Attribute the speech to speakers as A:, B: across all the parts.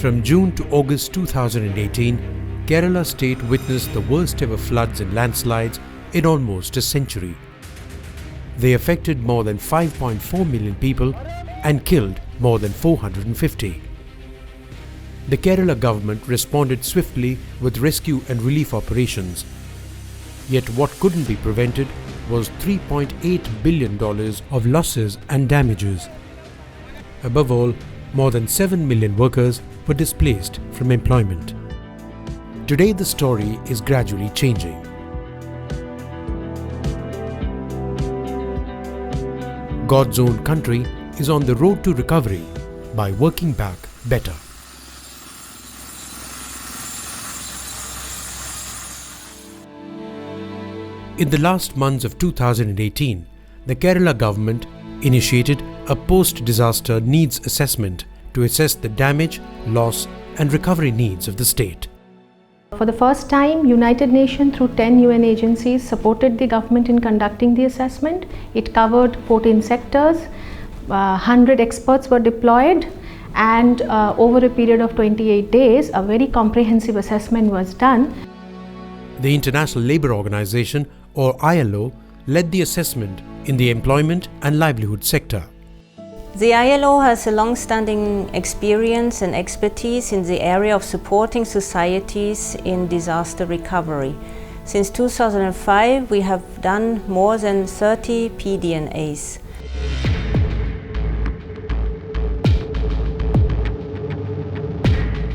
A: From June to August 2018, Kerala state witnessed the worst ever floods and landslides in almost a century. They affected more than 5.4 million people and killed more than 450. The Kerala government responded swiftly with rescue and relief operations. Yet what couldn't be prevented was $3.8 billion of losses and damages. Above all, more than 7 million workers were displaced from employment. Today the story is gradually changing. God's own country is on the road to recovery by working back better. In the last months of 2018, the Kerala government initiated a post-disaster needs assessment to assess the damage, loss and recovery needs of the state.
B: For the first time, United Nations through 10 UN agencies supported the government in conducting the assessment. It covered 14 sectors, 100 experts were deployed, and over a period of 28 days, a very comprehensive assessment was done.
A: The International Labour Organization, or ILO, led the assessment in the employment and livelihood sector.
C: The ILO has a long-standing experience and expertise in the area of supporting societies in disaster recovery. Since 2005, we have done more than 30 PDNAs.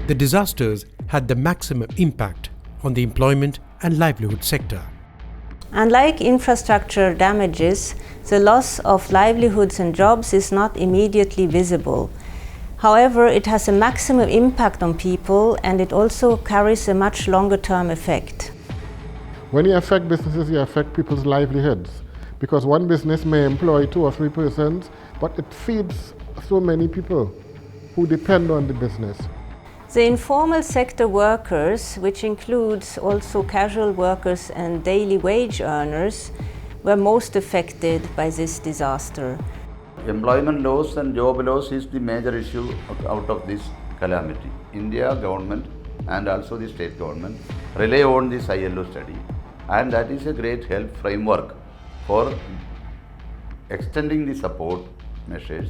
A: The disasters had the maximum impact on the employment and livelihood sector.
C: Unlike infrastructure damages, the loss of livelihoods and jobs is not immediately visible. However, it has a maximum impact on people, and it also carries a much longer-term effect.
D: When you affect businesses, you affect people's livelihoods, because one business may employ 2 or 3 persons, but it feeds so many people who depend on the business.
C: The informal sector workers, which includes also casual workers and daily wage earners, were most affected by this disaster.
E: Employment loss and job loss is the major issue out of this calamity. India government and also the state government rely on this ILO study, and that is a great help framework for extending the support measures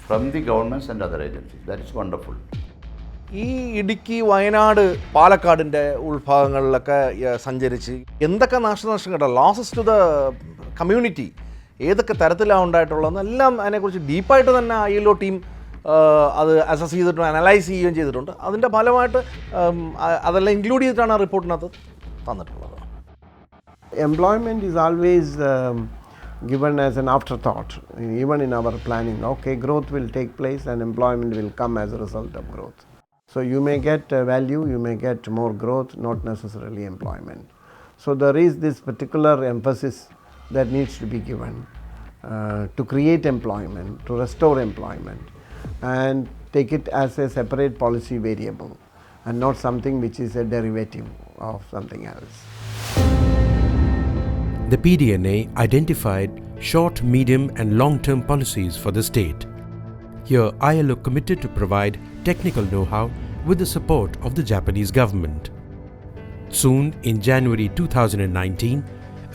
E: from the governments and other agencies. That is wonderful.
F: ഈ ഇടുക്കി വയനാട് പാലക്കാടിൻ്റെ ഉൾഭാഗങ്ങളിലൊക്കെ സഞ്ചരിച്ച് എന്തൊക്കെ നാശനഷ്ടം കേട്ടോ losses to the community ഏതൊക്കെ തരത്തിലാണ് ഉണ്ടായിട്ടുള്ളതെന്നെല്ലാം അതിനെക്കുറിച്ച് ഡീപ്പായിട്ട് തന്നെ ILO ടീം അത് അസസ് ചെയ്തിട്ടുണ്ട്, അനലൈസ് ചെയ്യുകയും ചെയ്തിട്ടുണ്ട്. അതിൻ്റെ ഫലമായിട്ട് അതെല്ലാം ഇൻക്ലൂഡ് ചെയ്തിട്ടാണ് ആ റിപ്പോർട്ടിനകത്ത് തന്നിട്ടുള്ളത്.
G: Employment is always given as an afterthought, even in our planning. Okay, growth will take place and employment will come as a result of growth. So you may get value, you may get more growth, not necessarily employment. So there is this particular emphasis that needs to be given to create employment, to restore employment, and take it as a separate policy variable and not something which is a derivative of something else.
A: The PDNA identified short, medium and long-term policies for the state. Here, ILO committed to provide technical know-how with the support of the Japanese government. Soon, in January 2019,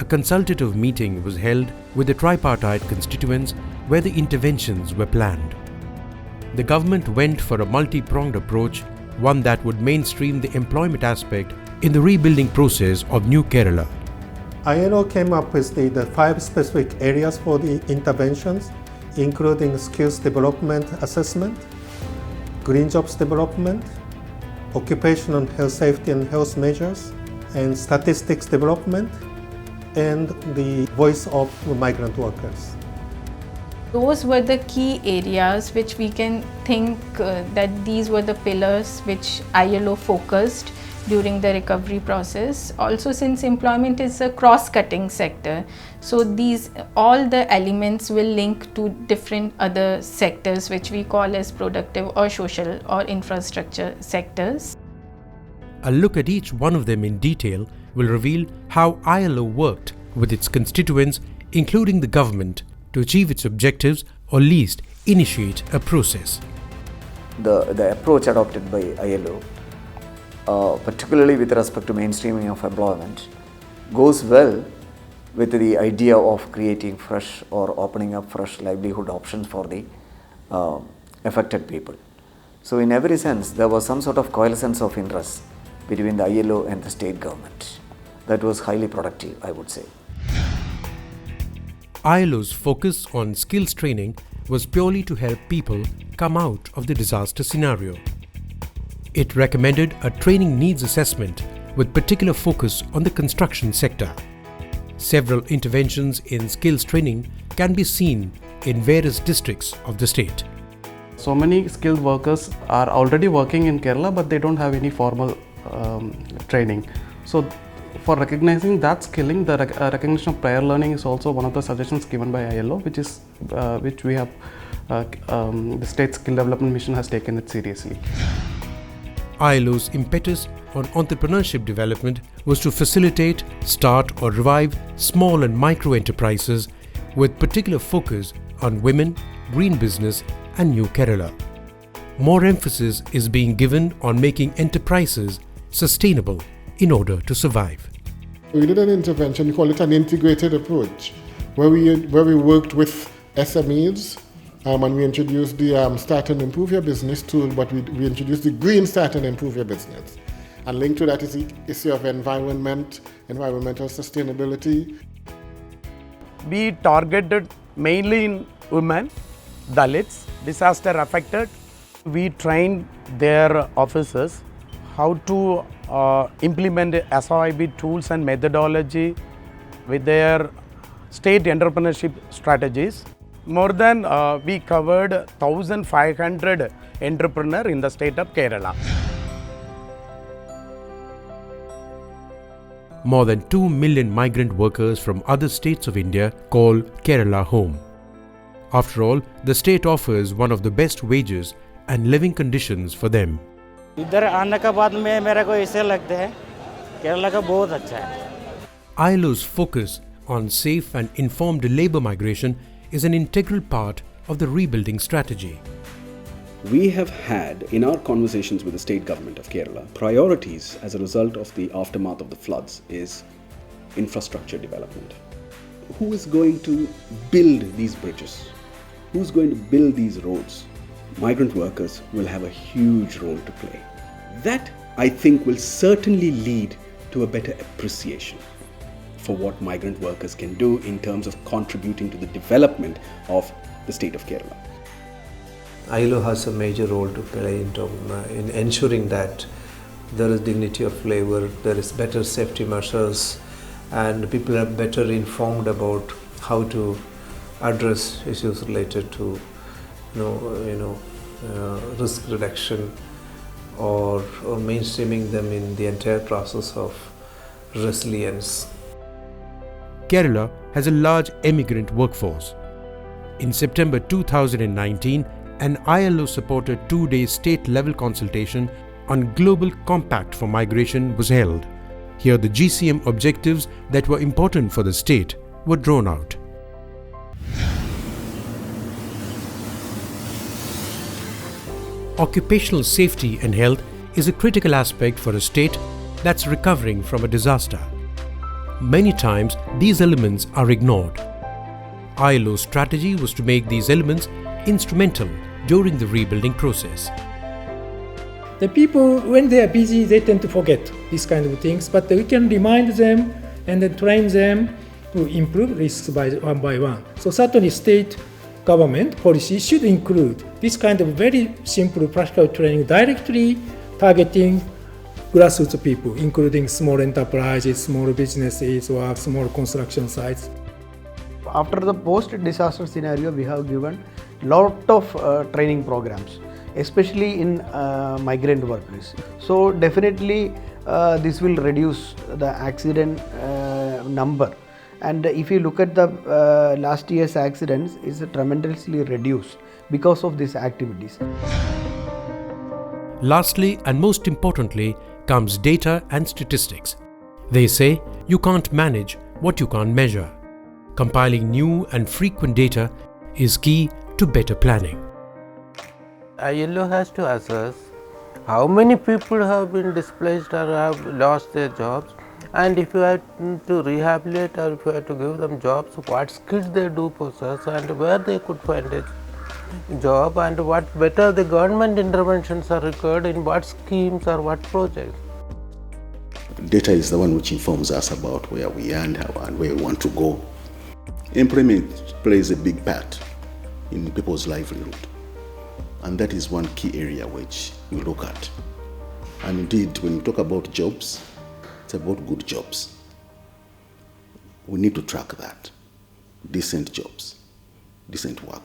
A: a consultative meeting was held with the tripartite constituents where the interventions were planned. The government went for a multi-pronged approach, one that would mainstream the employment aspect in the rebuilding process of New Kerala.
H: ILO came up with the 5 specific areas for the interventions, including skills development assessment, green jobs development, occupational health safety and health measures, and statistics development, and the voice of migrant workers.
I: Those were the key areas which we can think that these were the pillars which ILO focused during the recovery process. Also, since employment is a cross-cutting sector, so these all the elements will link to different other sectors which we call as productive or social or infrastructure sectors.
A: A look at each one of them in detail will reveal how ILO worked with its constituents, including the government, to achieve its objectives or least initiate a process.
J: the approach adopted by ILO, particularly with respect to mainstreaming of employment, goes well with the idea of creating fresh or opening up fresh livelihood options for the affected people. So in every sense, there was some sort of coalescence of interest between the ILO and the state government. That was highly productive, I would say.
A: ILO's focus on skills training was purely to help people come out of the disaster scenario. It recommended a training needs assessment with particular focus on the construction sector. Several interventions in skills training can be seen in various districts of the state.
K: So many skilled workers are already working in Kerala, but they don't have any formal training. So for recognizing that skilling, the recognition of prior learning is also one of the suggestions given by ILO, which we have, the State Skill Development Mission has taken it seriously.
A: ILO's impetus on entrepreneurship development was to facilitate, start or revive small and micro enterprises with particular focus on women, green business and New Kerala. More emphasis is being given on making enterprises sustainable in order to survive.
D: We did an intervention, we call it an integrated approach, where we worked with SMEs and we introduced the Start and Improve Your Business tool, but we introduced the Green Start and Improve Your Business. And linked to that is the issue of environmental sustainability.
L: We targeted mainly in women, Dalits, disaster affected. We trained their officers how to implement SOIB tools and methodology with their state entrepreneurship strategies. More than we covered 1,500 entrepreneurs in the state of Kerala.
A: More than 2 million migrant workers from other states of India call Kerala home. After all, the state offers one of the best wages and living conditions for them.
M: इधर आने के बाद में मेरे को ऐसे लगता है केरला का बहुत अच्छा है.
A: ILO's focus on safe and informed labour migration is an integral part of the rebuilding strategy.
N: We have had, in our conversations with the state government of Kerala, priorities as a result of the aftermath of the floods is infrastructure development. Who is going to build these bridges? Who's going to build these roads? Migrant workers will have a huge role to play. That, I think, will certainly lead to a better appreciation for what migrant workers can do in terms of contributing to the development of the state of Kerala.
O: ILO has a major role to play in ensuring that there is dignity of labor, there is better safety measures, and people are better informed about how to address issues related to risk reduction or mainstreaming them in the entire process of resilience.
A: Kerala has a large emigrant workforce. In September 2019, an ILO-supported 2-day state-level consultation on Global Compact for Migration was held. Here the GCM objectives that were important for the state were drawn out. Occupational safety and health is a critical aspect for a state that's recovering from a disaster. Many times, these elements are ignored. ILO's strategy was to make these elements instrumental during the rebuilding process.
P: The people, when they are busy, they tend to forget these kind of things, but we can remind them and then train them to improve risks one by one. So certainly state government policy should include this kind of very simple practical training directly targeting grassroots people, including small enterprises, small businesses, or small construction sites.
Q: After the post-disaster scenario, we have given lot of training programs, especially in migrant workers. So definitely this will reduce the accident number. And if you look at the last year's accidents, it's tremendously reduced because of these activities.
A: Lastly and most importantly comes data and statistics. They say you can't manage what you can't measure. Compiling new and frequent data is key to better planning.
R: ILO has to assess how many people have been displaced or have lost their jobs, and if you have to rehabilitate or if you have to give them jobs, what skills they do possess and where they could find a job, and what better the government interventions are required in what schemes or what projects.
S: Data is the one which informs us about where we are and where we want to go. Employment plays a big part in people's livelihood, and that is one key area which we look at. And indeed, when we talk about jobs, it's about good jobs. We need to track that. Decent jobs, decent work.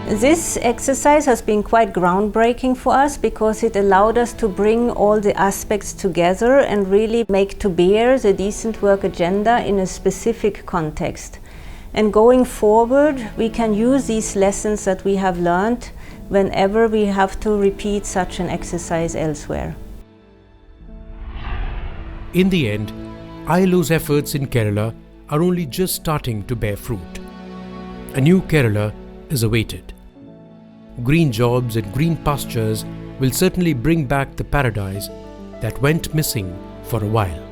C: This exercise has been quite groundbreaking for us because it allowed us to bring all the aspects together and really make to bear the decent work agenda in a specific context. And going forward, we can use these lessons that we have learned whenever we have to repeat such an exercise elsewhere.
A: In the end, ILO's efforts in Kerala are only just starting to bear fruit. A new Kerala is awaited. Green jobs and green pastures will certainly bring back the paradise that went missing for a while.